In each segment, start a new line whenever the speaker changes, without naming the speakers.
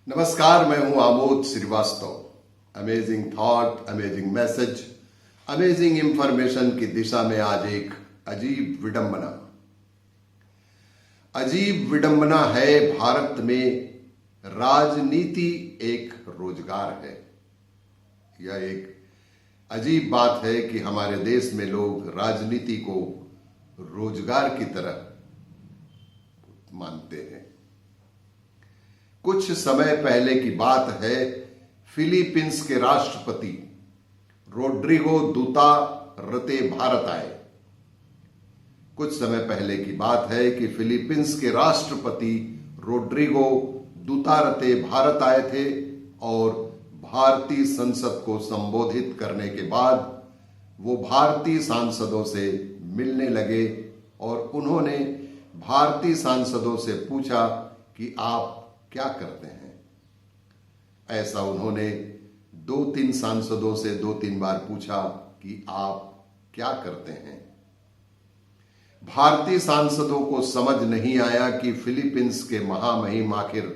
नमस्कार, मैं हूं Amod Shrivastava. Amazing thought, amazing message, amazing information की दिशा में आज एक अजीब विडंबना। अजीब विडंबना है, भारत में राजनीति एक रोजगार है। यह एक अजीब बात है कि हमारे देश में लोग राजनीति को रोजगार की तरह मानते हैं। कुछ समय पहले की बात है, फिलीपींस के राष्ट्रपति रोड्रिगो दुतार्ते भारत आए। कुछ समय पहले की बात है कि फिलीपींस के राष्ट्रपति रोड्रिगो दुतार्ते भारत आए थे और भारतीय संसद को संबोधित करने के बाद वो भारतीय सांसदों से मिलने लगे और उन्होंने भारतीय सांसदों से पूछा कि आप क्या करते हैं। ऐसा उन्होंने 2-3 सांसदों से 2-3 बार पूछा कि आप क्या करते हैं। भारतीय सांसदों को समझ नहीं आया कि फिलीपींस के महामहिम आखिर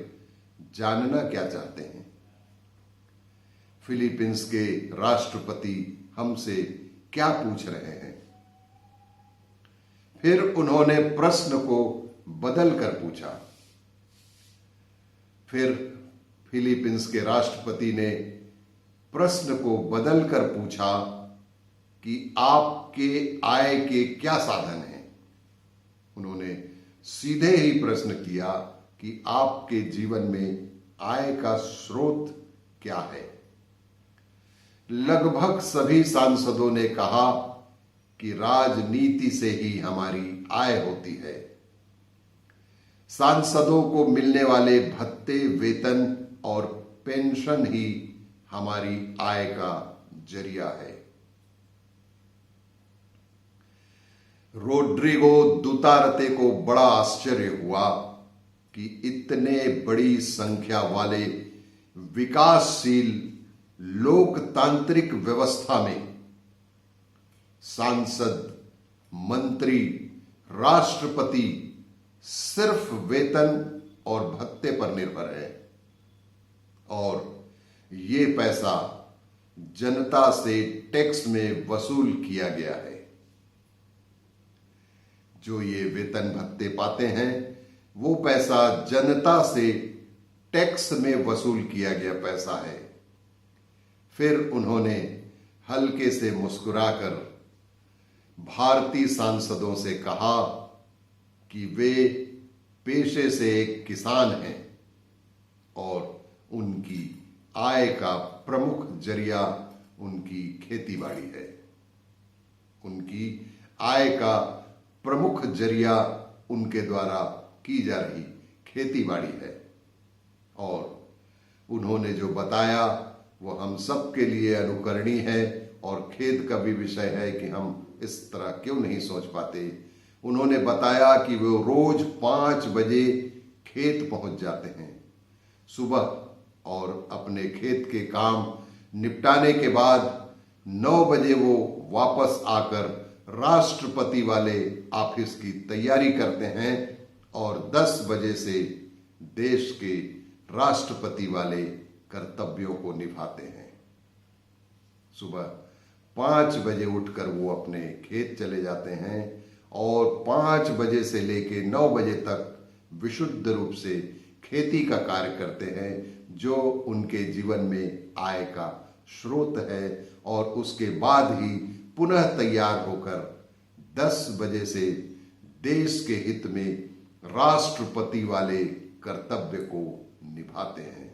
जानना क्या चाहते हैं। फिलीपींस के राष्ट्रपति हमसे क्या पूछ रहे हैं। फिर उन्होंने प्रश्न को बदल कर पूछा। फिर फिलीपींस के राष्ट्रपति ने प्रश्न को बदलकर पूछा कि आपके आय के क्या साधन हैं। उन्होंने सीधे ही प्रश्न किया कि आपके जीवन में आय का स्रोत क्या है। लगभग सभी सांसदों ने कहा कि राजनीति से ही हमारी आय होती है। सांसदों को मिलने वाले भत्ते, वेतन और पेंशन ही हमारी आय का जरिया है। रोड्रिगो दुतार्ते को बड़ा आश्चर्य हुआ कि इतने बड़ी संख्या वाले विकासशील लोकतांत्रिक व्यवस्था में सांसद, मंत्री, राष्ट्रपति सिर्फ वेतन और भत्ते पर निर्भर है और ये पैसा जनता से टैक्स में वसूल किया गया है। जो ये वेतन भत्ते पाते हैं वो पैसा जनता से टैक्स में वसूल किया गया पैसा है। फिर उन्होंने हल्के से मुस्कुराकर भारतीय सांसदों से कहा कि वे पेशे से एक किसान हैं और उनकी आय का प्रमुख जरिया उनकी खेतीबाड़ी है। उनकी आय का प्रमुख जरिया उनके द्वारा की जा रही खेतीबाड़ी है और उन्होंने जो बताया वो हम सब के लिए अनुकरणीय है और खेद का भी विषय है कि हम इस तरह क्यों नहीं सोच पाते। उन्होंने बताया कि वो रोज 5 बजे खेत पहुंच जाते हैं सुबह और अपने खेत के काम निपटाने के बाद 9 बजे वो वापस आकर राष्ट्रपति वाले ऑफिस की तैयारी करते हैं और 10 बजे से देश के राष्ट्रपति वाले कर्तव्यों को निभाते हैं। सुबह 5 बजे उठकर वो अपने खेत चले जाते हैं और 5 बजे से लेके 9 बजे तक विशुद्ध रूप से खेती का कार्य करते हैं जो उनके जीवन में आय का स्रोत है और उसके बाद ही पुनः तैयार होकर 10 बजे से देश के हित में राष्ट्रपति वाले कर्तव्य को निभाते हैं।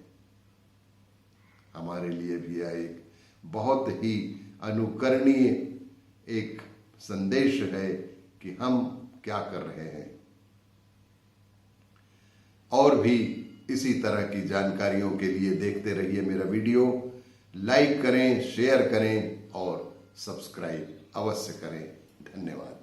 हमारे लिए भी यह एक बहुत ही अनुकरणीय एक संदेश है कि हम क्या कर रहे हैं। और भी इसी तरह की जानकारियों के लिए देखते रहिए मेरा वीडियो। लाइक करें, शेयर करें और सब्सक्राइब अवश्य करें। धन्यवाद।